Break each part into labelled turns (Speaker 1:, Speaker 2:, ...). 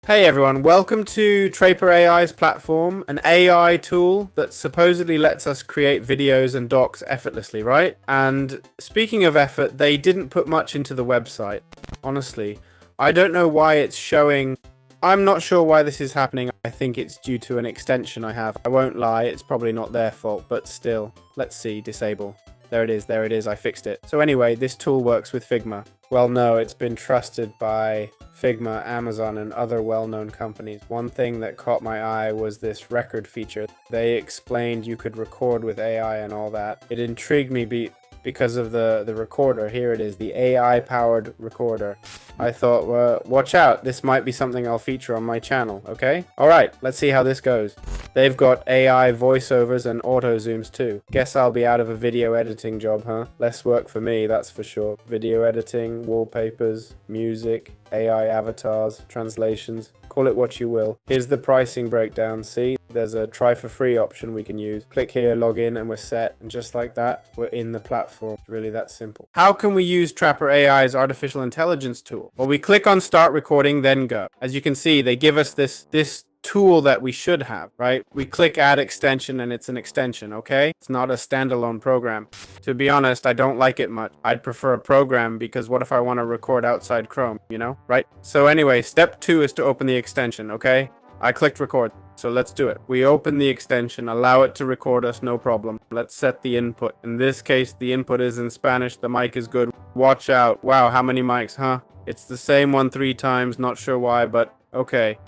Speaker 1: Hey everyone, welcome to Trupper AI's platform, an AI tool that supposedly lets us create videos and docs effortlessly, right? And speaking of effort, they didn't put much into the website. Honestly, I don't know why it's showing. I'm not sure why this is happening. I think it's due to an extension I have. I won't lie, it's probably not their fault, but still. Let's see, disable. There it is, I fixed it. So anyway, this tool works with Figma. Well, no, it's been trusted by Figma, Amazon, and other well-known companies. One thing that caught my eye was this record feature. They explained you could record with AI and all that. It intrigued me because of the recorder. Here it is, the AI-powered recorder. I thought, well, watch out, this might be something I'll feature on my channel, okay? Alright, let's see how this goes. They've got AI voiceovers and auto zooms too. Guess I'll be out of a video editing job, huh? Less work for me, that's for sure. Video editing, wallpapers, music, AI avatars, translations, call it what you will. Here's the pricing breakdown, see? There's a try for free option we can use. Click here, log in, and we're set. And just like that, we're in the platform. It's really that simple. How can we use Trupper AI's artificial intelligence tool? Well, we click on start recording, then go. As you can see, they give us this tool that we should have, right? We click add extension and it's an extension, okay? It's not a standalone program. To be honest, I don't like it much. I'd prefer a program because what if I want to record outside Chrome, you know, right? So anyway, step 2 is to open the extension, okay? I clicked record, so let's do it. We open the extension, allow it to record us, no problem. Let's set the input. In this case, the input is in Spanish, the mic is good. Watch out. Wow, how many mics, huh? It's the same one 3 times, not sure why, but okay.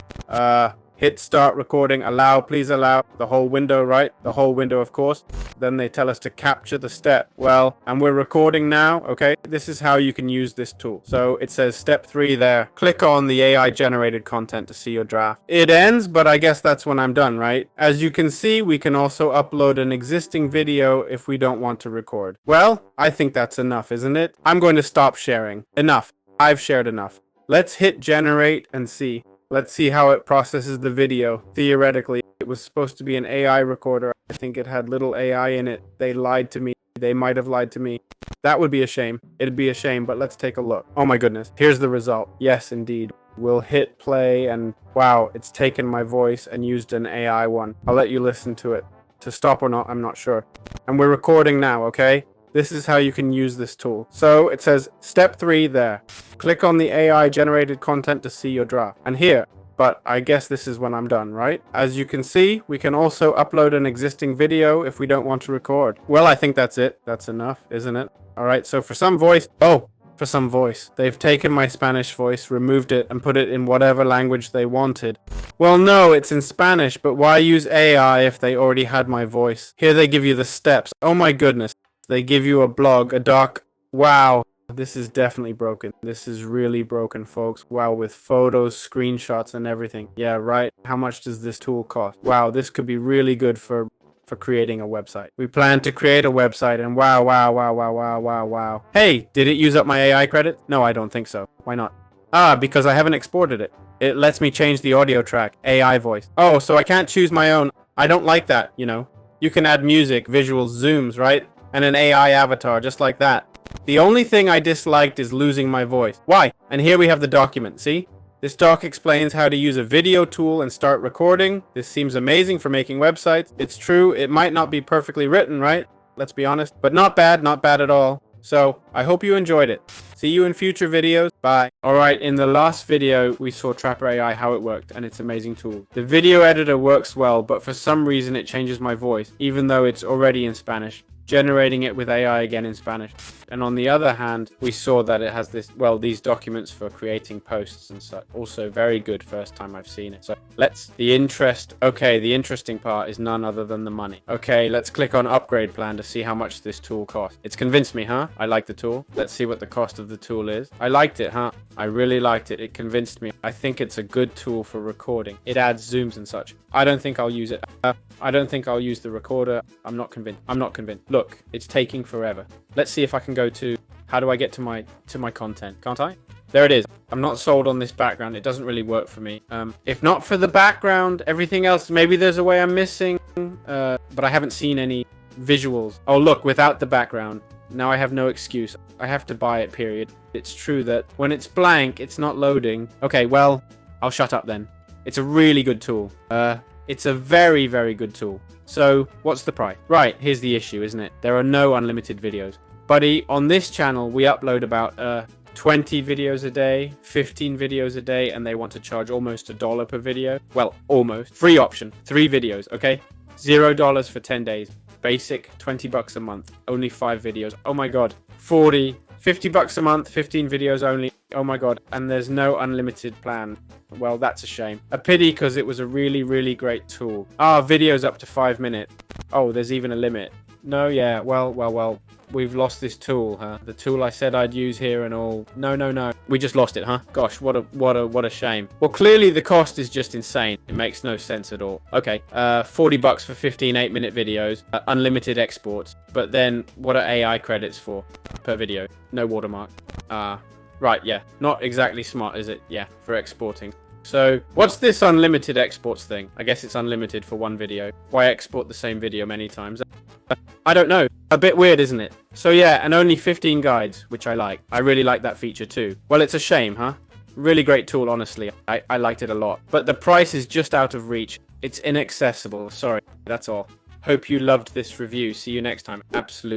Speaker 1: Hit start recording, allow, please allow, the whole window, right? The whole window, of course. Then they tell us to capture the step. Well, and we're recording now, okay? This is how you can use this tool. So it says step 3 there. Click on the AI generated content to see your draft. It ends, but I guess that's when I'm done, right? As you can see, we can also upload an existing video if we don't want to record. Well, I think that's enough, isn't it? I'm going to stop sharing. Enough. I've shared enough. Let's hit generate and see. Let's see how it processes the video. Theoretically, it was supposed to be an AI recorder. I think it had little AI in it. They lied to me. They might have lied to me. That would be a shame. It'd be a shame, but let's take a look. Oh my goodness. Here's the result. Yes, indeed. We'll hit play and wow, it's taken my voice and used an AI one. I'll let you listen to it. To stop or not, I'm not sure. And we're recording now, okay? This is how you can use this tool. So it says step 3 there. Click on the AI generated content to see your draft. And here, but I guess this is when I'm done, right? As you can see, we can also upload an existing video if we don't want to record. Well, I think that's it. That's enough, isn't it? All right, so for some voice, they've taken my Spanish voice, removed it, and put it in whatever language they wanted. Well, no, it's in Spanish, but why use AI if they already had my voice? Here they give you the steps. Oh my goodness. They give you a blog, a doc. Wow, this is definitely broken. This is really broken, folks. Wow, with photos, screenshots, and everything. Yeah, right. How much does this tool cost? Wow, this could be really good for creating a website. We plan to create a website and wow. Hey, did it use up my AI credit? No, I don't think so. Why not? Because I haven't exported it. It lets me change the audio track, AI voice. Oh, so I can't choose my own. I don't like that, you know. You can add music, visuals, zooms, right? And an AI avatar, just like that. The only thing I disliked is losing my voice. Why? And here we have the document, see? This doc explains how to use a video tool and start recording. This seems amazing for making websites. It's true, it might not be perfectly written, right? Let's be honest. But not bad at all. So, I hope you enjoyed it. See you in future videos. Bye. Alright, in the last video, we saw Trupper AI, how it worked, and its amazing tool. The video editor works well, but for some reason it changes my voice, even though it's already in Spanish, generating it with AI again in Spanish. And on the other hand, we saw that it has these documents for creating posts and such. Also very good, first time I've seen it. So the interesting part is none other than the money. Okay, let's click on upgrade plan to see how much this tool costs. It's convinced me, huh? I like the tool. Let's see what the cost of the tool is. I liked it, huh? I really liked it. It convinced me. I think it's a good tool for recording. It adds zooms and such. I don't think I'll use it. I don't think I'll use the recorder. I'm not convinced. Look, it's taking forever. Let's see if I can go to, how do I get to my content? Can't I? There it is. I'm not sold on this background. It doesn't really work for me. If not for the background, everything else, maybe there's a way I'm missing. But I haven't seen any visuals. Oh, look, without the background. Now I have no excuse. I have to buy it, period. It's true that when it's blank, it's not loading. Okay, well, I'll shut up then. It's a really good tool. It's a very, very good tool. So what's the price? Right, here's the issue, isn't it? There are no unlimited videos. Buddy, on this channel, we upload about 20 videos a day, 15 videos a day, and they want to charge almost $1 per video. Well, almost. Free option, 3 videos, okay? $0 for 10 days. Basic, 20 bucks a month. Only 5 videos. Oh my god. 40, 50 bucks a month, 15 videos only. Oh my god. And there's no unlimited plan. Well, that's a shame. A pity, because it was a really, really great tool. Videos up to 5 minutes. Oh, there's even a limit. No, yeah, well. We've lost this tool, huh? The tool I said I'd use here and all. No. We just lost it, huh? Gosh, what a shame. Well, clearly the cost is just insane. It makes no sense at all. Okay, 40 bucks for 15 8-minute videos, unlimited exports. But then what are AI credits for per video? No watermark. Right, yeah. Not exactly smart, is it? Yeah, for exporting. So, what's this unlimited exports thing? I guess it's unlimited for one video. Why export the same video many times? I don't know. A bit weird, isn't it? So yeah, and only 15 guides, which I like. I really like that feature too. Well, it's a shame, huh? Really great tool, honestly. I liked it a lot. But the price is just out of reach. It's inaccessible. Sorry, that's all. Hope you loved this review. See you next time. Absolutely.